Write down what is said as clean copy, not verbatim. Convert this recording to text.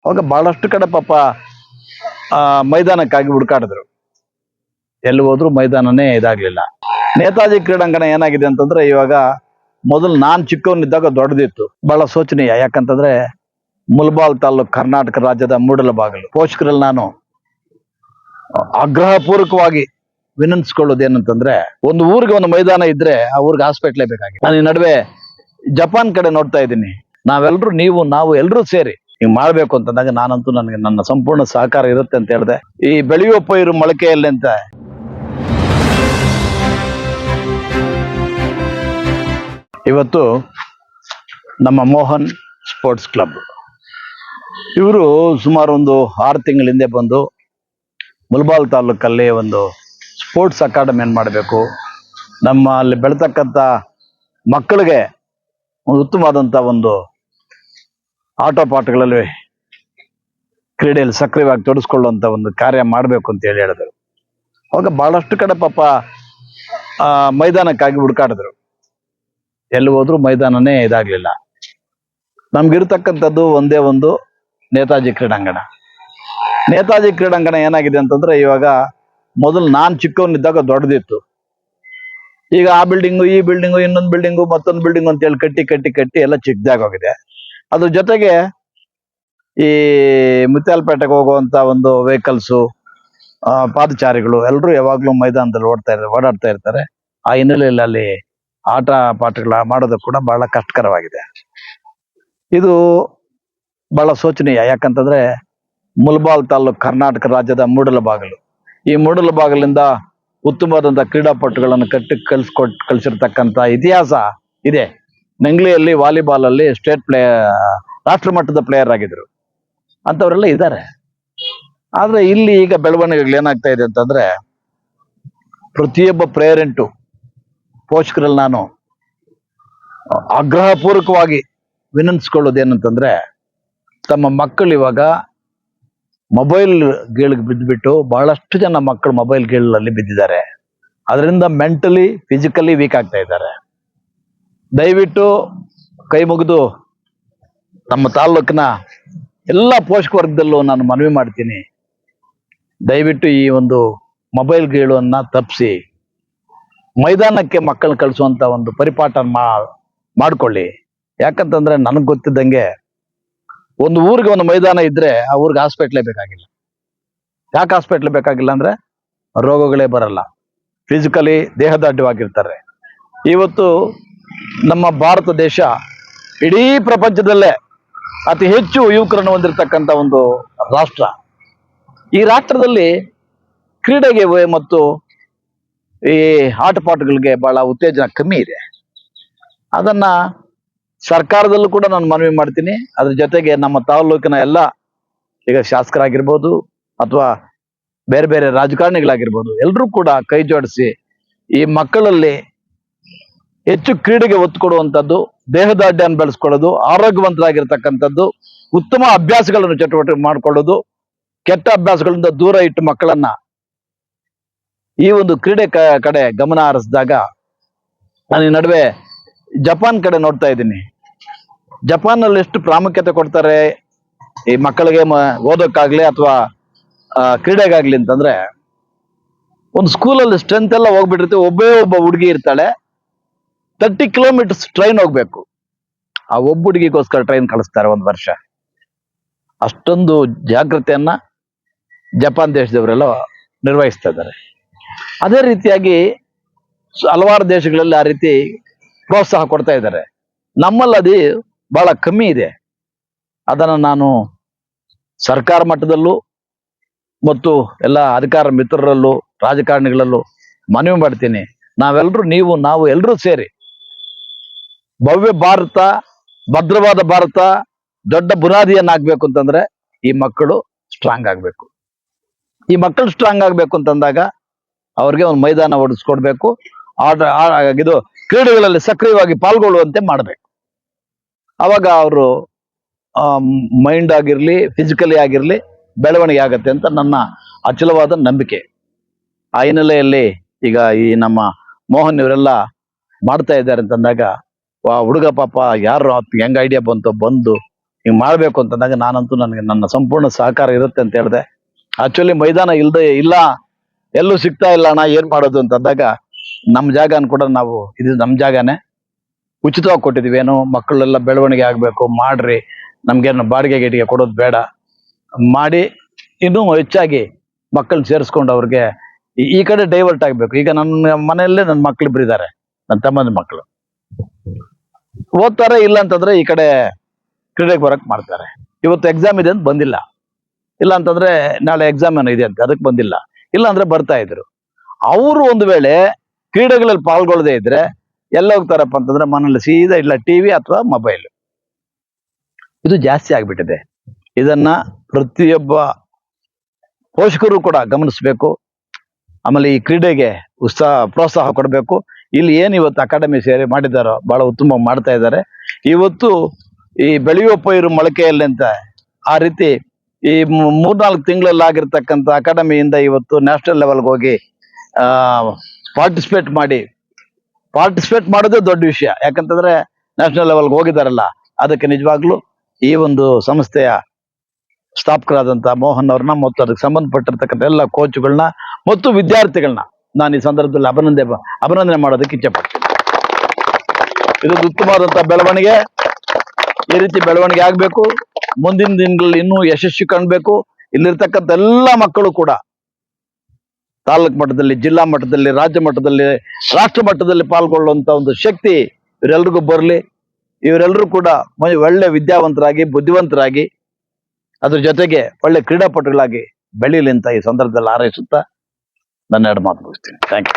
ಅವಾಗ ಬಹಳಷ್ಟು ಕಡೆ ಪಾಪ ಮೈದಾನಕ್ಕಾಗಿ ಹುಡುಕಾಡಿದ್ರು. ಎಲ್ಲಿ ಹೋದ್ರು ಮೈದಾನನೇ ಇದಾಗ್ಲಿಲ್ಲ. ನೇತಾಜಿ ಕ್ರೀಡಾಂಗಣ ಏನಾಗಿದೆ ಅಂತಂದ್ರೆ ಇವಾಗ ಮೊದಲು ನಾನ್ ಚಿಕ್ಕವನಿದ್ದಾಗ ದೊಡ್ಡದಿತ್ತು. ಬಹಳ ಶೋಚನೀಯ. ಯಾಕಂತಂದ್ರೆ ಮುಲ್ಬಾಲ್ ತಾಲೂಕು ಕರ್ನಾಟಕ ರಾಜ್ಯದ ಮೂಡಲಬಾಗಿಲು. ಪೋಷಕರಲ್ಲಿ ನಾನು ಆಗ್ರಹಪೂರ್ವಕವಾಗಿ ವಿನಂತಿಸ್ಕೊಳ್ಳೋದು ಏನಂತಂದ್ರೆ, ಒಂದು ಊರಿಗೆ ಒಂದು ಮೈದಾನ ಇದ್ರೆ ಆ ಊರಿಗೆ ಹಾಸ್ಪಿಟ್ಲೇ ಬೇಕಾಗಿದೆ. ನಾನು ಈ ನಡುವೆ ಜಪಾನ್ ಕಡೆ ನೋಡ್ತಾ ಇದ್ದೀನಿ. ನಾವೆಲ್ಲರೂ ನಾವು ಎಲ್ಲರೂ ಸೇರಿ ಹಿಂಗ್ ಮಾಡ್ಬೇಕು ಅಂತಂದಾಗ ನಾನಂತೂ ನನಗೆ ನನ್ನ ಸಂಪೂರ್ಣ ಸಹಕಾರ ಇರುತ್ತೆ ಅಂತ ಹೇಳಿದೆ. ಈ ಬೆಳೆಯುವ ಪೈರು ಮೊಳಕೆಯಲ್ಲಿ ಅಂತ ಇವತ್ತು ನಮ್ಮ ಮೋಹನ್ ಸ್ಪೋರ್ಟ್ಸ್ ಕ್ಲಬ್ ಇವರು ಸುಮಾರು ಒಂದು 6 ತಿಂಗಳ ಹಿಂದೆ ಬಂದು ಮುಲ್ಬಾಲ್ ತಾಲೂಕಲ್ಲಿ ಒಂದು ಸ್ಪೋರ್ಟ್ಸ್ ಅಕಾಡೆಮಿಯನ್ನು ಮಾಡಬೇಕು, ನಮ್ಮ ಅಲ್ಲಿ ಬೆಳತಕ್ಕಂಥ ಮಕ್ಕಳಿಗೆ ಒಂದು ಉತ್ತಮವಾದಂಥ ಒಂದು ಆಟೋ ಪಾಠಗಳಲ್ಲಿ ಕ್ರೀಡೆಯಲ್ಲಿ ಸಕ್ರಿಯವಾಗಿ ತೊಡಗಿಸ್ಕೊಳ್ಳುವಂಥ ಒಂದು ಕಾರ್ಯ ಮಾಡಬೇಕು ಅಂತ ಹೇಳಿದರು. ಅವಾಗ ಬಹಳಷ್ಟು ಕಡೆ ಪಾಪ ಮೈದಾನಕ್ಕಾಗಿ ಹುಡುಕಾಡಿದ್ರು. ಎಲ್ಲಿ ಹೋದ್ರು ಮೈದಾನನೇ ಇದಾಗ್ಲಿಲ್ಲ. ನಮ್ಗಿರ್ತಕ್ಕಂಥದ್ದು ಒಂದೇ ಒಂದು ನೇತಾಜಿ ಕ್ರೀಡಾಂಗಣ. ನೇತಾಜಿ ಕ್ರೀಡಾಂಗಣ ಏನಾಗಿದೆ ಅಂತಂದ್ರೆ ಇವಾಗ ಮೊದಲು ನಾನ್ ಚಿಕ್ಕವನಿದ್ದಾಗ ದೊಡ್ಡದಿತ್ತು. ಈಗ ಆ ಬಿಲ್ಡಿಂಗು, ಈ ಬಿಲ್ಡಿಂಗು, ಇನ್ನೊಂದು ಬಿಲ್ಡಿಂಗು, ಮತ್ತೊಂದು ಬಿಲ್ಡಿಂಗು ಅಂತ ಹೇಳಿ ಕಟ್ಟಿ ಎಲ್ಲ ಚಿಕ್ಕದಾಗೋಗಿದೆ. ಅದ್ರ ಜೊತೆಗೆ ಈ ಮುತ್ಯಾಲಪೇಟೆಗೆ ಹೋಗುವಂತ ಒಂದು ವೆಹಿಕಲ್ಸು, ಪಾದಚಾರಿಗಳು ಎಲ್ಲರೂ ಯಾವಾಗ್ಲೂ ಮೈದಾನದಲ್ಲಿ ಓಡಾಡ್ತಾ ಇರ್ತಾರೆ. ಆ ಹಿನ್ನೆಲೆಯಲ್ಲಿ ಅಲ್ಲಿ ಆಟ ಪಾಠಗಳ ಮಾಡೋದು ಕೂಡ ಬಹಳ ಕಷ್ಟಕರವಾಗಿದೆ. ಇದು ಬಹಳ ಶೋಚನೀಯ. ಯಾಕಂತಂದ್ರೆ ಮುಲ್ಬಾಲ್ ತಾಲೂಕು ಕರ್ನಾಟಕ ರಾಜ್ಯದ ಮೂಡಲಬಾಗಿಲು. ಈ ಮೂಡಲಬಾಗಿಲಿಂದ ಉತ್ತಮವಾದಂಥ ಕ್ರೀಡಾಪಟುಗಳನ್ನು ಕಳಿಸಿರ್ತಕ್ಕಂಥ ಇತಿಹಾಸ ಇದೆ. ನಂಗ್ಲಿಯಲ್ಲಿ ವಾಲಿಬಾಲ್ ಅಲ್ಲಿ ಸ್ಟೇಟ್ ರಾಷ್ಟ್ರ ಮಟ್ಟದ ಪ್ಲೇಯರ್ ಆಗಿದ್ರು ಅಂತವರೆಲ್ಲ ಇದ್ದಾರೆ. ಆದ್ರೆ ಇಲ್ಲಿ ಈಗ ಬೆಳವಣಿಗೆಗಳು ಏನಾಗ್ತಾ ಇದೆ ಅಂತಂದ್ರೆ, ಪ್ರತಿಯೊಬ್ಬ ಪೇರೆಂಟು, ಪೋಷಕರಲ್ಲಿ ನಾನು ಆಗ್ರಹಪೂರ್ವಕವಾಗಿ ವಿನಂತಿಸ್ಕೊಳ್ಳೋದು ಏನಂತಂದ್ರೆ, ತಮ್ಮ ಮಕ್ಕಳು ಇವಾಗ ಮೊಬೈಲ್ ಗೇಳಿಗೆ ಬಿದ್ದುಬಿಟ್ಟು ಬಹಳಷ್ಟು ಜನ ಮಕ್ಕಳು ಮೊಬೈಲ್ ಗೇಳಲ್ಲಿ ಬಿದ್ದಿದ್ದಾರೆ. ಅದರಿಂದ ಮೆಂಟಲಿ ಫಿಸಿಕಲಿ ವೀಕ್ ಆಗ್ತಾ ಇದ್ದಾರೆ. ದಯವಿಟ್ಟು ಕೈ ಮುಗಿದು ನಮ್ಮ ತಾಲೂಕಿನ ಎಲ್ಲ ಪೋಷಕ ವರ್ಗದಲ್ಲೂ ನಾನು ಮನವಿ ಮಾಡ್ತೀನಿ, ದಯವಿಟ್ಟು ಈ ಒಂದು ಮೊಬೈಲ್ ಗೇಳುವನ್ನ ತಪ್ಪಿಸಿ ಮೈದಾನಕ್ಕೆ ಮಕ್ಕಳನ್ನ ಕಳಿಸುವಂತ ಒಂದು ಪರಿಪಾಠ ಮಾಡ್ಕೊಳ್ಳಿ. ಯಾಕಂತಂದ್ರೆ ನನಗೆ ಗೊತ್ತಿದ್ದಂಗೆ ಒಂದು ಊರಿಗೆ ಒಂದು ಮೈದಾನ ಇದ್ರೆ ಆ ಊರಿಗೆ ಹಾಸ್ಪಿಟ್ಲೇ ಬೇಕಾಗಿಲ್ಲ. ಯಾಕೆ ಹಾಸ್ಪಿಟ್ಲ್ ಬೇಕಾಗಿಲ್ಲ ಅಂದ್ರೆ ರೋಗಗಳೇ ಬರಲ್ಲ, ಫಿಸಿಕಲಿ ದೇಹದಾಢ್ಯವಾಗಿರ್ತಾರೆ. ಇವತ್ತು ನಮ್ಮ ಭಾರತ ದೇಶ ಇಡೀ ಪ್ರಪಂಚದಲ್ಲೇ ಅತಿ ಹೆಚ್ಚು ಯುವಕರನ್ನು ಹೊಂದಿರತಕ್ಕಂಥ ಒಂದು ರಾಷ್ಟ್ರ. ಈ ರಾಷ್ಟ್ರದಲ್ಲಿ ಕ್ರೀಡೆಗೆ ಮತ್ತು ಈ ಆಟಪಾಠಗಳಿಗೆ ಬಹಳ ಉತ್ತೇಜನ ಕಮ್ಮಿ ಇದೆ. ಅದನ್ನ ಸರ್ಕಾರದಲ್ಲೂ ಕೂಡ ನಾನು ಮನವಿ ಮಾಡ್ತೀನಿ. ಅದ್ರ ಜೊತೆಗೆ ನಮ್ಮ ತಾಲೂಕಿನ ಎಲ್ಲ ಈಗ ಶಾಸಕರಾಗಿರ್ಬೋದು ಅಥವಾ ಬೇರೆ ಬೇರೆ ರಾಜಕಾರಣಿಗಳಾಗಿರ್ಬೋದು, ಎಲ್ಲರೂ ಕೂಡ ಕೈ ಜೋಡಿಸಿ ಈ ಮಕ್ಕಳಲ್ಲಿ ಹೆಚ್ಚು ಕ್ರೀಡೆಗೆ ಒತ್ತು ಕೊಡುವಂಥದ್ದು, ದೇಹದಾಢ್ಯವನ್ನು ಬೆಳೆಸ್ಕೊಳ್ಳೋದು, ಆರೋಗ್ಯವಂತರಾಗಿರ್ತಕ್ಕಂಥದ್ದು, ಉತ್ತಮ ಅಭ್ಯಾಸಗಳನ್ನು ಚಟುವಟಿಕೆ ಮಾಡಿಕೊಳ್ಳೋದು, ಕೆಟ್ಟ ಅಭ್ಯಾಸಗಳಿಂದ ದೂರ ಇಟ್ಟು ಮಕ್ಕಳನ್ನ ಈ ಒಂದು ಕ್ರೀಡೆ ಕಡೆ ಗಮನ ಹರಿಸಿದಾಗ, ನಾನು ಈ ನಡುವೆ ಜಪಾನ್ ಕಡೆ ನೋಡ್ತಾ ಇದ್ದೀನಿ. ಜಪಾನ್ನಲ್ಲಿ ಎಷ್ಟು ಪ್ರಾಮುಖ್ಯತೆ ಕೊಡ್ತಾರೆ ಈ ಮಕ್ಕಳಿಗೆ ಓದೋಕ್ಕಾಗ್ಲಿ ಅಥವಾ ಕ್ರೀಡೆಗಾಗ್ಲಿ ಅಂತಂದ್ರೆ, ಒಂದು ಸ್ಕೂಲಲ್ಲಿ ಸ್ಟ್ರೆಂತ್ ಎಲ್ಲ ಹೋಗ್ಬಿಟ್ಟಿರುತ್ತೆ. ಒಬ್ಬ ಹುಡುಗಿ ಇರ್ತಾಳೆ, 30 ಕಿಲೋಮೀಟರ್ಸ್ ಟ್ರೈನ್ ಹೋಗ್ಬೇಕು. ಆ ಒಬ್ಬ ಹುಡುಗಿಗೋಸ್ಕರ ಟ್ರೈನ್ ಕಳಿಸ್ತಾರೆ ಒಂದು ವರ್ಷ. ಅಷ್ಟೊಂದು ಜಾಗೃತೆಯನ್ನ ಜಪಾನ್ ದೇಶದವರೆಲ್ಲ ನಿರ್ವಹಿಸ್ತಾ ಇದ್ದಾರೆ. ಅದೇ ರೀತಿಯಾಗಿ ಹಲವಾರು ದೇಶಗಳಲ್ಲಿ ಆ ರೀತಿ ಪ್ರೋತ್ಸಾಹ ಕೊಡ್ತಾ ಇದ್ದಾರೆ. ನಮ್ಮಲ್ಲಿ ಅದು ಬಹಳ ಕಮ್ಮಿ ಇದೆ. ಅದನ್ನು ನಾನು ಸರ್ಕಾರ ಮಟ್ಟದಲ್ಲೂ ಮತ್ತು ಎಲ್ಲ ಅಧಿಕಾರ ಮಿತ್ರರಲ್ಲೂ ರಾಜಕಾರಣಿಗಳಲ್ಲೂ ಮನವಿ ಮಾಡ್ತೀನಿ. ನಾವು ಎಲ್ಲರೂ ಸೇರಿ ಭವ್ಯ ಭಾರತ, ಭದ್ರವಾದ ಭಾರತ, ದೊಡ್ಡ ಬುನಾದಿಯನ್ನಾಗಬೇಕು ಅಂತಂದ್ರೆ ಈ ಮಕ್ಕಳು ಸ್ಟ್ರಾಂಗ್ ಆಗಬೇಕು. ಈ ಮಕ್ಕಳು ಸ್ಟ್ರಾಂಗ್ ಆಗಬೇಕು ಅಂತಂದಾಗ ಅವ್ರಿಗೆ ಒಂದು ಮೈದಾನ ಒದಗಿಸ್ಕೊಡ್ಬೇಕು. ಇದು ಕ್ರೀಡೆಗಳಲ್ಲಿ ಸಕ್ರಿಯವಾಗಿ ಪಾಲ್ಗೊಳ್ಳುವಂತೆ ಮಾಡಬೇಕು. ಅವಾಗ ಅವರು ಮೈಂಡ್ ಆಗಿರ್ಲಿ, ಫಿಸಿಕಲಿ ಆಗಿರ್ಲಿ ಬೆಳವಣಿಗೆ ಆಗತ್ತೆ ಅಂತ ನನ್ನ ಅಚಲವಾದ ನಂಬಿಕೆ. ಆ ಹಿನ್ನೆಲೆಯಲ್ಲಿ ಈಗ ಈ ನಮ್ಮ ಮೋಹನ್ ಇವರೆಲ್ಲ ಮಾಡ್ತಾ ಇದ್ದಾರೆ ಅಂತಂದಾಗ, ಹುಡುಗ ಪಾಪ ಯಾರು ಹೆಂಗ ಐಡಿಯಾ ಬಂದು ಹಿಂಗ್ ಮಾಡ್ಬೇಕು ಅಂತಂದಾಗ ನಾನಂತೂ ನನಗೆ ನನ್ನ ಸಂಪೂರ್ಣ ಸಹಕಾರ ಇರುತ್ತೆ ಅಂತ ಹೇಳಿದೆ. ಆಕ್ಚುಲಿ ಮೈದಾನ ಇಲ್ಲ, ಎಲ್ಲೂ ಸಿಗ್ತಾ ಇಲ್ಲ ಅಣ್ಣ, ಏನ್ ಮಾಡೋದು ಅಂತಂದಾಗ ನಮ್ ಜಾಗನ ಕೂಡ ನಾವು ಇದು ನಮ್ ಜಾಗನೇ ಉಚಿತವಾಗಿ ಕೊಟ್ಟಿದೀವಿ. ಏನು ಮಕ್ಕಳೆಲ್ಲ ಬೆಳವಣಿಗೆ ಆಗ್ಬೇಕು ಮಾಡ್ರಿ, ನಮ್ಗೇನು ಬಾಡಿಗೆ ಗಿಡಿಗೆ ಕೊಡೋದು ಬೇಡ, ಮಾಡಿ ಇನ್ನೂ ಹೆಚ್ಚಾಗಿ ಮಕ್ಕಳನ್ನ ಸೇರಿಸ್ಕೊಂಡು ಅವ್ರಿಗೆ ಈ ಕಡೆ ಡೈವರ್ಟ್ ಆಗ್ಬೇಕು. ಈಗ ನನ್ನ ಮನೆಯಲ್ಲೇ ನನ್ನ ಮಕ್ಳಿಬ್ರು ಇದ್ದಾರೆ, ನನ್ನ ತಮ್ಮನ ಮಕ್ಕಳು ಓದ್ತಾರೆ. ಇಲ್ಲ ಅಂತಂದ್ರೆ ಈ ಕಡೆ ಕ್ರೀಡೆಗೆ ಬರಕ್ ಮಾಡ್ತಾರೆ. ಇವತ್ತು ಎಕ್ಸಾಮ್ ಇದೆ ಅಂತ ಬಂದಿಲ್ಲ, ಇಲ್ಲ ಅಂತಂದ್ರೆ ನಾಳೆ ಎಕ್ಸಾಮ್ ಏನೋ ಇದೆ ಅಂತ ಅದಕ್ಕೆ ಬಂದಿಲ್ಲ, ಇಲ್ಲ ಅಂದ್ರೆ ಬರ್ತಾ ಇದ್ರು. ಅವರು ಒಂದು ವೇಳೆ ಕ್ರೀಡೆಗಳಲ್ಲಿ ಪಾಲ್ಗೊಳ್ಳದೆ ಇದ್ರೆ ಎಲ್ಲ ಹೋಗ್ತಾರಪ್ಪ ಅಂತಂದ್ರೆ ಮನೇಲಿ ಸೀದಾ ಇಲ್ಲ ಟಿವಿ ಅಥವಾ ಮೊಬೈಲ್. ಇದು ಜಾಸ್ತಿ ಆಗ್ಬಿಟ್ಟಿದೆ. ಇದನ್ನ ಪ್ರತಿಯೊಬ್ಬ ಪೋಷಕರು ಕೂಡ ಗಮನಿಸ್ಬೇಕು. ಆಮೇಲೆ ಈ ಕ್ರೀಡೆಗೆ ಪ್ರೋತ್ಸಾಹ ಕೊಡಬೇಕು. ಇಲ್ಲಿ ಏನು ಇವತ್ತು ಅಕಾಡೆಮಿ ಸೇರಿ ಮಾಡಿದಾರೋ ಬಹಳ ಉತ್ತಮ ಮಾಡ್ತಾ ಇದ್ದಾರೆ. ಇವತ್ತು ಈ ಬೆಳೆಯುವ ಪೈರು ಮೊಳಕೆಯಲ್ಲಿ ಅಂತ ಆ ರೀತಿ ಈ 3-4 ತಿಂಗಳಲ್ಲಿ ಆಗಿರ್ತಕ್ಕಂಥ ಅಕಾಡೆಮಿಯಿಂದ ಇವತ್ತು ನ್ಯಾಷನಲ್ ಲೆವೆಲ್ಗೆ ಹೋಗಿ ಪಾರ್ಟಿಸಿಪೇಟ್ ಮಾಡೋದೇ ದೊಡ್ಡ ವಿಷಯ. ಯಾಕಂತಂದ್ರೆ ನ್ಯಾಷನಲ್ ಲೆವೆಲ್ಗೆ ಹೋಗಿದಾರಲ್ಲ, ಅದಕ್ಕೆ ನಿಜವಾಗ್ಲೂ ಈ ಒಂದು ಸಂಸ್ಥೆಯ ಸ್ಥಾಪಕರಾದಂತ ಮೋಹನ್ ಅವ್ರನ್ನ ಮತ್ತು ಅದಕ್ಕೆ ಸಂಬಂಧಪಟ್ಟಿರ್ತಕ್ಕಂಥ ಎಲ್ಲ ಕೋಚ್ಗಳನ್ನ ಮತ್ತು ವಿದ್ಯಾರ್ಥಿಗಳನ್ನ ನಾನು ಈ ಸಂದರ್ಭದಲ್ಲಿ ಅಭಿನಂದನೆ ಮಾಡೋದಕ್ಕೆ ಇಚ್ಛೆ ಪಡ್ತೀನಿ. ಇದು ಉತ್ತಮವಾದಂತಹ ಬೆಳವಣಿಗೆ. ಈ ರೀತಿ ಬೆಳವಣಿಗೆ ಆಗ್ಬೇಕು. ಮುಂದಿನ ದಿನಗಳಲ್ಲಿ ಇನ್ನೂ ಯಶಸ್ವಿ ಕಾಣಬೇಕು. ಇಲ್ಲಿರ್ತಕ್ಕಂಥ ಎಲ್ಲ ಮಕ್ಕಳು ಕೂಡ ತಾಲೂಕು ಮಟ್ಟದಲ್ಲಿ, ಜಿಲ್ಲಾ ಮಟ್ಟದಲ್ಲಿ, ರಾಜ್ಯ ಮಟ್ಟದಲ್ಲಿ, ರಾಷ್ಟ್ರ ಮಟ್ಟದಲ್ಲಿ ಪಾಲ್ಗೊಳ್ಳುವಂತ ಒಂದು ಶಕ್ತಿ ಇವರೆಲ್ರಿಗೂ ಬರಲಿ. ಇವರೆಲ್ಲರೂ ಕೂಡ ಒಳ್ಳೆ ವಿದ್ಯಾವಂತರಾಗಿ, ಬುದ್ಧಿವಂತರಾಗಿ, ಅದ್ರ ಜೊತೆಗೆ ಒಳ್ಳೆ ಕ್ರೀಡಾಪಟುಗಳಾಗಿ ಬೆಳೀಲಿ ಅಂತ ಈ ಸಂದರ್ಭದಲ್ಲಿ ಹಾರೈಸುತ್ತಾ ನನ್ನ ಎರಡು ಮಾತು ಮುಗಿಸ್ತೀನಿ. Thank you.